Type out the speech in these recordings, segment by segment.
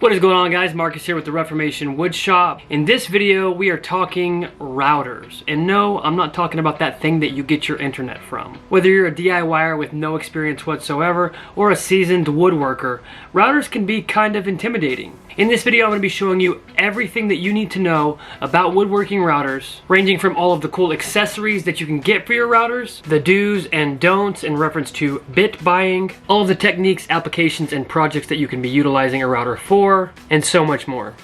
What is going on, guys? Marcus here with the Reformation Woodshop. In this video, we are talking routers. And no, I'm not talking about that thing that you get your internet from. Whether you're a DIYer with no experience whatsoever or a seasoned woodworker, routers can be kind of intimidating. In this video, I'm going to be showing you everything that you need to know about woodworking routers, ranging from all of the cool accessories that you can get for your routers, the do's and don'ts in reference to bit buying, all of the techniques, applications, and projects that you can be utilizing a router for, and so much more.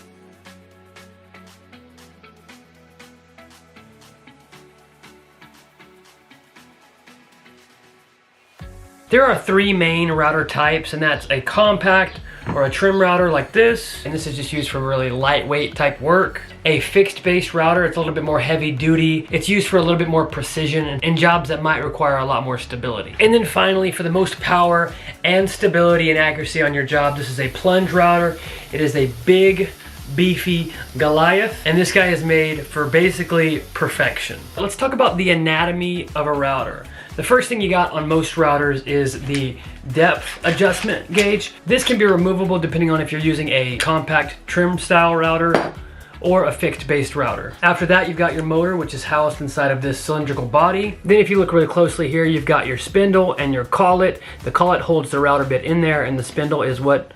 There are three main router types, and that's a compact or a trim router like this, and this is just used for really lightweight type work. A fixed base router, it's a little bit more heavy duty. It's used for a little bit more precision and jobs that might require a lot more stability. And then finally, for the most power and stability and accuracy on your job, this is a plunge router. It is a big, beefy Goliath, and this guy is made for basically perfection. Let's talk about the anatomy of a router. The first thing you got on most routers is the depth adjustment gauge. This can be removable depending on if you're using a compact trim style router or a fixed based router. After that, you've got your motor, which is housed inside of this cylindrical body. Then if you look really closely here, you've got your spindle and your collet. The collet holds the router bit in there, and the spindle is what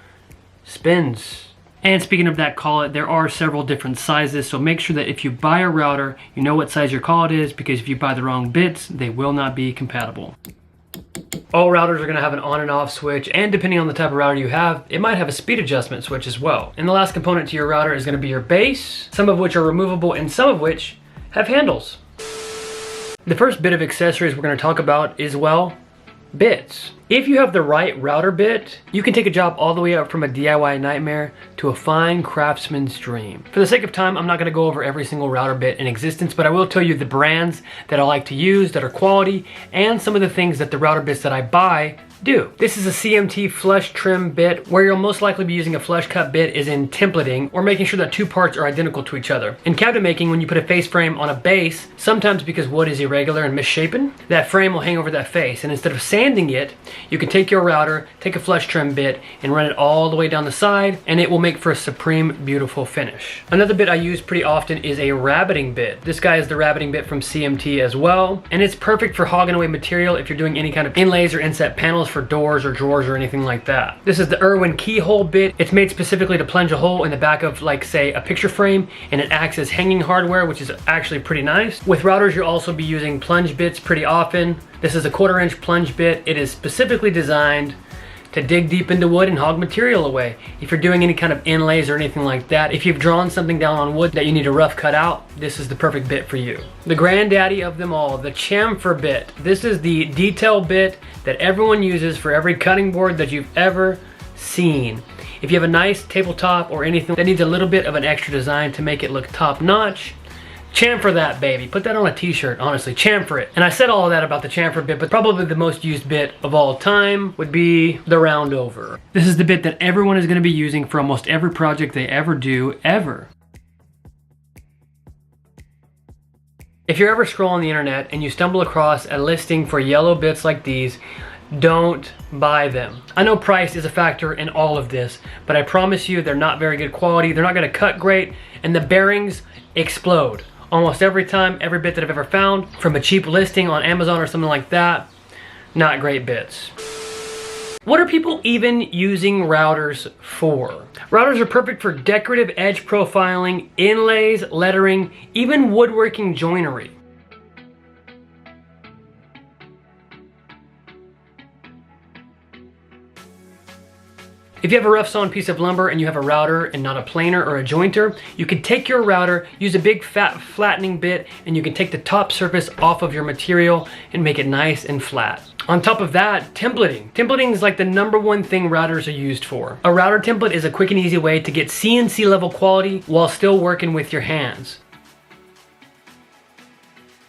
spins. And speaking of that collet, there are several different sizes, so make sure that if you buy a router, you know what size your collet is, because if you buy the wrong bits, they will not be compatible. All routers are going to have an on and off switch, and depending on the type of router you have, it might have a speed adjustment switch as well. And the last component to your router is going to be your base, some of which are removable and some of which have handles. The first bit of accessories we're going to talk about is, well, bits. If you have the right router bit, you can take a job all the way up from a DIY nightmare to a fine craftsman's dream. For the sake of time, I'm not going to go over every single router bit in existence, but I will tell you the brands that I like to use that are quality and some of the things that the router bits that I buy do. This is a CMT flush trim bit. Where you'll most likely be using a flush cut bit is in templating, or making sure that two parts are identical to each other. In cabinet making, when you put a face frame on a base, sometimes because wood is irregular and misshapen, that frame will hang over that face, and instead of sanding it, you can take your router, take a flush trim bit, and run it all the way down the side, and it will make for a supreme, beautiful finish. Another bit I use pretty often is a rabbiting bit. This guy is the rabbiting bit from CMT as well, and it's perfect for hogging away material if you're doing any kind of inlays or inset panels for doors or drawers or anything like that. This is the Irwin keyhole bit. It's made specifically to plunge a hole in the back of, like, say, a picture frame, and it acts as hanging hardware, which is actually pretty nice. With routers, you'll also be using plunge bits pretty often. This is a 1/4 inch plunge bit. It is specifically designed to dig deep into wood and hog material away. If you're doing any kind of inlays or anything like that, if you've drawn something down on wood that you need a rough cut out, this is the perfect bit for you. The granddaddy of them all, the chamfer bit. This is the detail bit that everyone uses for every cutting board that you've ever seen. If you have a nice tabletop or anything that needs a little bit of an extra design to make it look top notch, chamfer that baby. Put that on a t-shirt, honestly, chamfer it. And I said all of that about the chamfer bit, but probably the most used bit of all time would be the round over. This is the bit that everyone is going to be using for almost every project they ever do, ever. If you're ever scrolling the internet and you stumble across a listing for yellow bits like these, don't buy them. I know price is a factor in all of this, but I promise you they're not very good quality. They're not going to cut great, and the bearings explode. Almost every time, every bit that I've ever found from a cheap listing on Amazon or something like that, not great bits. What are people even using routers for? Routers are perfect for decorative edge profiling, inlays, lettering, even woodworking joinery. If you have a rough sawn piece of lumber and you have a router and not a planer or a jointer, you can take your router, use a big fat flattening bit, and you can take the top surface off of your material and make it nice and flat. On top of that, templating. Templating is like the #1 thing routers are used for. A router template is a quick and easy way to get CNC level quality while still working with your hands.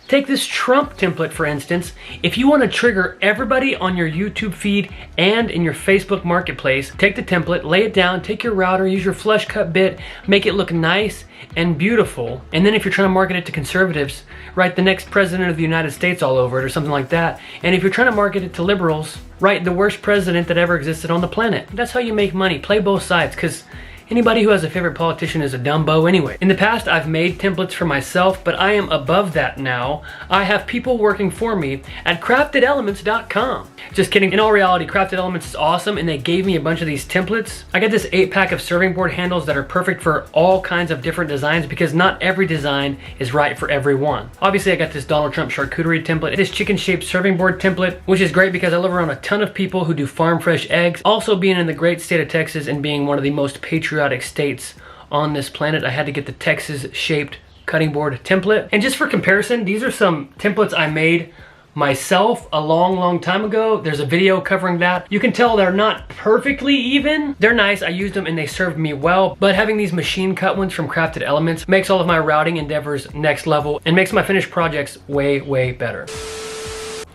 Take this Trump template, for instance. If you want to trigger everybody on your YouTube feed and in your Facebook marketplace, take the template, lay it down, take your router, use your flush cut bit, make it look nice and beautiful. And then if you're trying to market it to conservatives, write the next president of the United States all over it or something like that. And if you're trying to market it to liberals, write the worst president that ever existed on the planet. That's how you make money. Play both sides, because Anybody who has a favorite politician is a dumbo anyway. In the past, I've made templates for myself, but I am above that now. I have people working for me at craftedelements.com. Just kidding. In all reality, Crafted Elements is awesome, and they gave me a bunch of these templates. I got this 8-pack of serving board handles that are perfect for all kinds of different designs because not every design is right for everyone. Obviously, I got this Donald Trump charcuterie template, this chicken-shaped serving board template, which is great because I live around a ton of people who do farm fresh eggs. Also, being in the great state of Texas and being one of the most patriotic states on this planet, I had to get the Texas shaped cutting board template. And just for comparison, these are some templates I made myself a long time ago. There's a video covering that. You can tell they're not perfectly even. They're nice, I used them and they served me well, but having these machine cut ones from Crafted Elements makes all of my routing endeavors next level and makes my finished projects way better.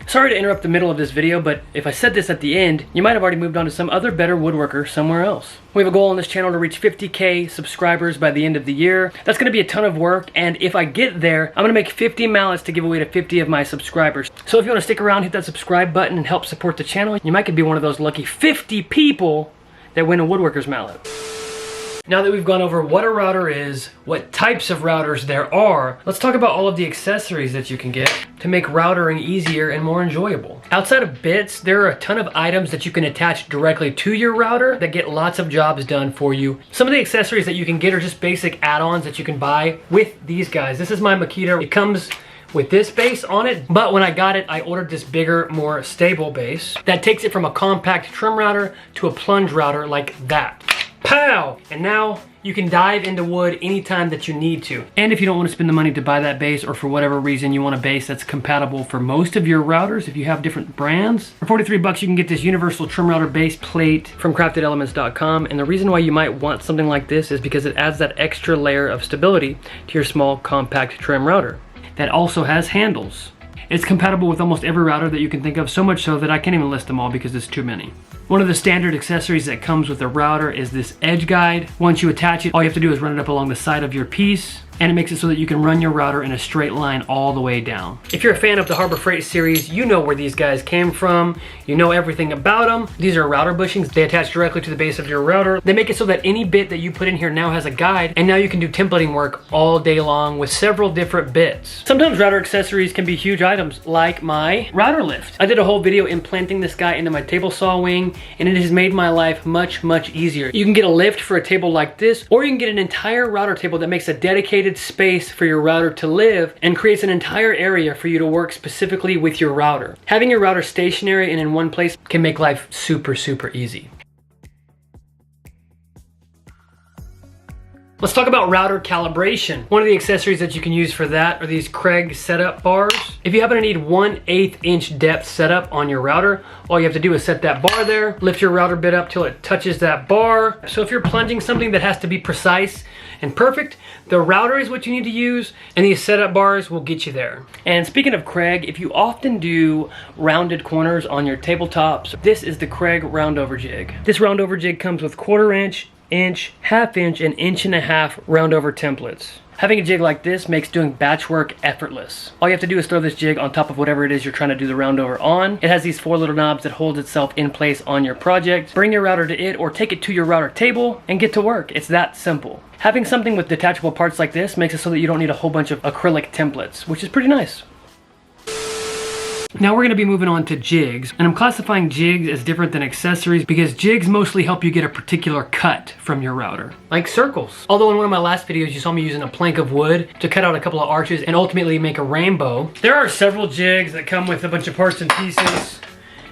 Sorry to interrupt the middle of this video, but if I said this at the end, you might have already moved on to some other better woodworker somewhere else. We have a goal on this channel to reach 50K subscribers by the end of the year. That's gonna be a ton of work, and if I get there, I'm gonna make 50 mallets to give away to 50 of my subscribers. So if you wanna stick around, hit that subscribe button and help support the channel, you might could be one of those lucky 50 people that win a woodworker's mallet. Now that we've gone over what a router is, what types of routers there are, let's talk about all of the accessories that you can get to make routering easier and more enjoyable. Outside of bits, there are a ton of items that you can attach directly to your router that get lots of jobs done for you. Some of the accessories that you can get are just basic add-ons that you can buy with these guys. This is my Makita. It comes with this base on it, but when I got it, I ordered this bigger, more stable base that takes it from a compact trim router to a plunge router like that. Pow! And now you can dive into wood anytime that you need to. And if you don't want to spend the money to buy that base, or for whatever reason you want a base that's compatible for most of your routers, if you have different brands, for 43 bucks you can get this universal trim router base plate from craftedelements.com. And the reason why you might want something like this is because it adds that extra layer of stability to your small compact trim router that also has handles. It's compatible with almost every router that you can think of, so much so that I can't even list them all because there's too many. One of the standard accessories that comes with the router is this edge guide. Once you attach it, all you have to do is run it up along the side of your piece, and it makes it so that you can run your router in a straight line all the way down. If you're a fan of the Harbor Freight series, you know where these guys came from. You know everything about them. These are router bushings. They attach directly to the base of your router. They make it so that any bit that you put in here now has a guide, and now you can do templating work all day long with several different bits. Sometimes router accessories can be huge items, like my router lift. I did a whole video implanting this guy into my table saw wing, and it has made my life much easier. You can get a lift for a table like this, or you can get an entire router table that makes a dedicated space for your router to live and creates an entire area for you to work specifically with your router. Having your router stationary and in one place can make life super easy. Let's talk about router calibration. One of the accessories that you can use for that are these Craig setup bars. If you happen to need 1/8 inch depth setup on your router, all you have to do is set that bar there, lift your router bit up till it touches that bar. So if you're plunging something that has to be precise and perfect, the router is what you need to use, and these setup bars will get you there. And speaking of Craig, if you often do rounded corners on your tabletops, this is the Craig roundover jig. This roundover jig comes with 1/4 inch, inch, 1/2 inch, and 1.5 inch roundover templates. Having a jig like this makes doing batch work effortless. All you have to do is throw this jig on top of whatever it is you're trying to do the roundover on. It has these 4 little knobs that holds itself in place on your project. Bring your router to it or take it to your router table and get to work. It's that simple. Having something with detachable parts like this makes it so that you don't need a whole bunch of acrylic templates, which is pretty nice. Now we're gonna be moving on to jigs, and I'm classifying jigs as different than accessories because jigs mostly help you get a particular cut from your router, like circles. Although in one of my last videos you saw me using a plank of wood to cut out a couple of arches and ultimately make a rainbow. There are several jigs that come with a bunch of parts and pieces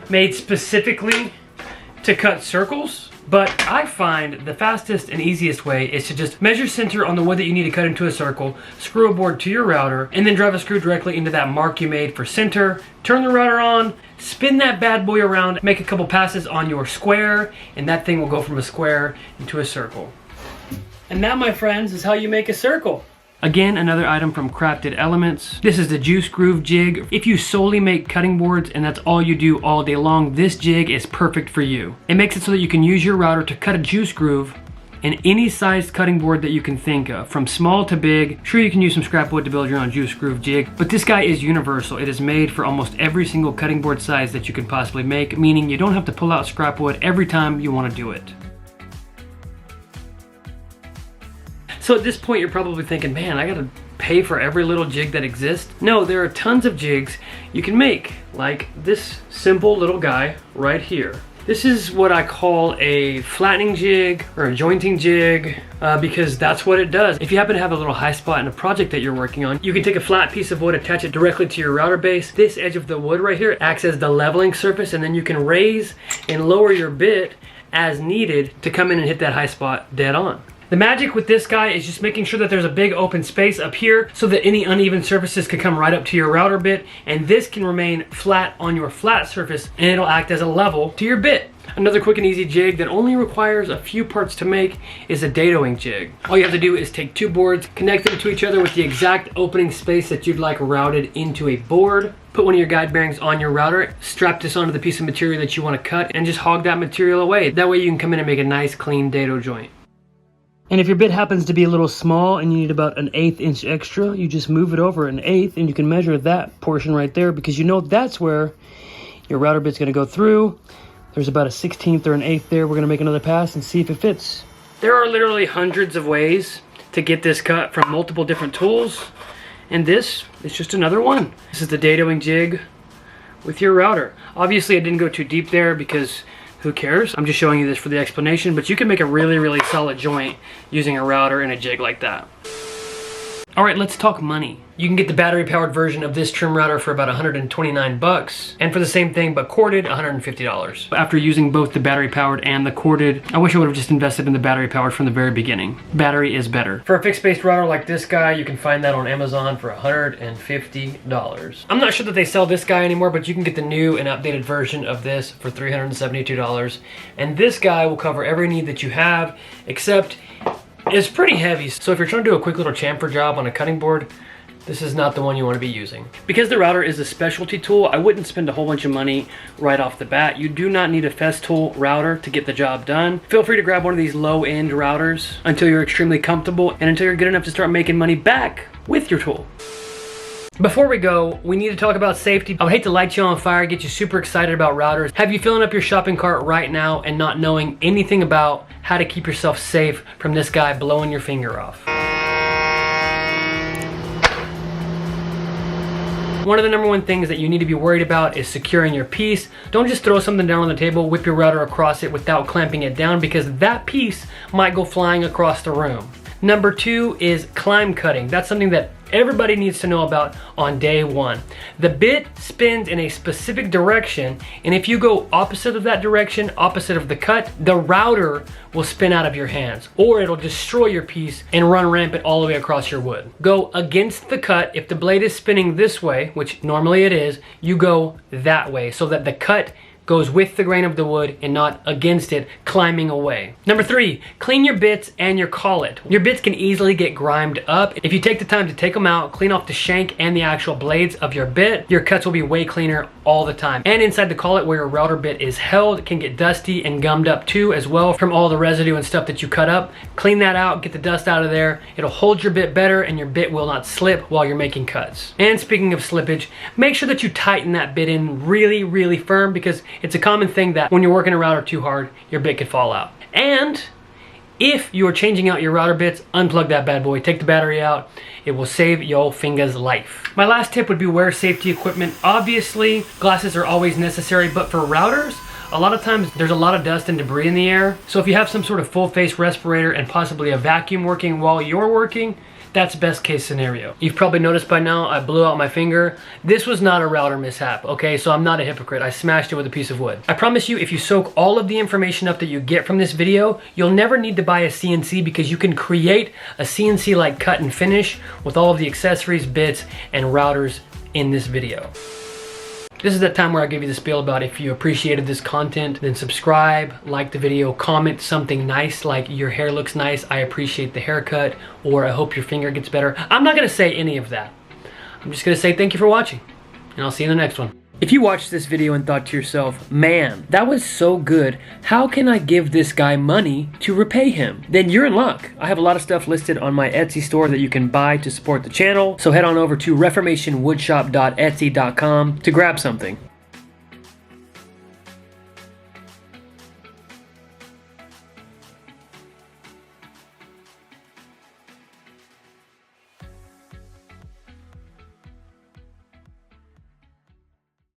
made specifically to cut circles. But I find the fastest and easiest way is to just measure center on the wood that you need to cut into a circle, screw a board to your router, and then drive a screw directly into that mark you made for center, turn the router on, spin that bad boy around, make a couple passes on your square, and that thing will go from a square into a circle. And that, my friends, is how you make a circle. Again, another item from Crafted Elements. This is the juice groove jig. If you solely make cutting boards and that's all you do all day long, this jig is perfect for you. It makes it so that you can use your router to cut a juice groove in any sized cutting board that you can think of, from small to big. Sure, you can use some scrap wood to build your own juice groove jig, but this guy is universal. It is made for almost every single cutting board size that you can possibly make, meaning you don't have to pull out scrap wood every time you want to do it. So at this point, you're probably thinking, man, I gotta pay for every little jig that exists. No, there are tons of jigs you can make, like this simple little guy right here. This is what I call a flattening jig or a jointing jig because that's what it does. If you happen to have a little high spot in a project that you're working on, you can take a flat piece of wood, attach it directly to your router base. This edge of the wood right here acts as the leveling surface, and then you can raise and lower your bit as needed to come in and hit that high spot dead on. The magic with this guy is just making sure that there's a big open space up here so that any uneven surfaces can come right up to your router bit, and this can remain flat on your flat surface and it'll act as a level to your bit. Another quick and easy jig that only requires a few parts to make is a dadoing jig. All you have to do is take two boards, connect them to each other with the exact opening space that you'd like routed into a board. Put one of your guide bearings on your router, strap this onto the piece of material that you want to cut, and just hog that material away. That way you can come in and make a nice clean dado joint. And if your bit happens to be a little small and you need about an 1/8 inch extra, you just move it over an 1/8 and you can measure that portion right there, because you know that's where your router bit's gonna go through. There's about a 1/16 or an 1/8 there. We're gonna make another pass and see if it fits. There are literally hundreds of ways to get this cut from multiple different tools, and this is just another one. This is the dadoing jig with your router. Obviously I didn't go too deep there because who cares? I'm just showing you this for the explanation, but you can make a really, really solid joint using a router and a jig like that. All right, let's talk money. You can get the battery powered version of this trim router for about 129 bucks, and for the same thing but corded, $150. After using both the battery powered and the corded, I wish I would have just invested in the battery powered from the very beginning. Battery is better. For a fixed base router like this guy, you can find that on Amazon for $150. I'm not sure that they sell this guy anymore, but you can get the new and updated version of this for $372. And this guy will cover every need that you have, except it's pretty heavy. So if you're trying to do a quick little chamfer job on a cutting board, this is not the one you want to be using. Because the router is a specialty tool, I wouldn't spend a whole bunch of money right off the bat. You do not need a Festool router to get the job done. Feel free to grab one of these low-end routers until you're extremely comfortable and until you're good enough to start making money back with your tool. Before we go, we need to talk about safety. I would hate to light you on fire, get you super excited about routers, have you filling up your shopping cart right now and not knowing anything about how to keep yourself safe from this guy blowing your finger off. One of the #1 things that you need to be worried about is securing your piece. Don't just throw something down on the table, whip your router across it without clamping it down, because that piece might go flying across the room. #2 is climb cutting. That's something that everybody needs to know about on day one. The bit spins in a specific direction, and if you go opposite of that direction, opposite of the cut, the router will spin out of your hands, or it'll destroy your piece and run rampant all the way across your wood. Go against the cut. If the blade is spinning this way, which normally it is, you go that way so that the cut goes with the grain of the wood and not against it, climbing away. #3, clean your bits and your collet. Your bits can easily get grimed up. If you take the time to take them out, clean off the shank and the actual blades of your bit, your cuts will be way cleaner all the time. And inside the collet where your router bit is held, it can get dusty and gummed up too as well from all the residue and stuff that you cut up. Clean that out, get the dust out of there. It'll hold your bit better and your bit will not slip while you're making cuts. And speaking of slippage, make sure that you tighten that bit in really, really firm, because it's a common thing that when you're working a router too hard, your bit could fall out. And if you're changing out your router bits, unplug that bad boy, take the battery out. It will save your finger's life. My last tip would be wear safety equipment. Obviously, glasses are always necessary, but for routers, a lot of times there's a lot of dust and debris in the air. So if you have some sort of full face respirator and possibly a vacuum working while you're working, that's best case scenario. You've probably noticed by now I blew out my finger. This was not a router mishap, okay? So I'm not a hypocrite. I smashed it with a piece of wood. I promise you, if you soak all of the information up that you get from this video, you'll never need to buy a CNC, because you can create a CNC-like cut and finish with all of the accessories, bits, and routers in this video. This is that time where I give you the spiel about if you appreciated this content, then subscribe, like the video, comment something nice like your hair looks nice, I appreciate the haircut, or I hope your finger gets better. I'm not gonna say any of that. I'm just gonna say thank you for watching, and I'll see you in the next one. If you watched this video and thought to yourself, man, that was so good, how can I give this guy money to repay him? Then you're in luck. I have a lot of stuff listed on my Etsy store that you can buy to support the channel, so head on over to reformationwoodshop.etsy.com to grab something.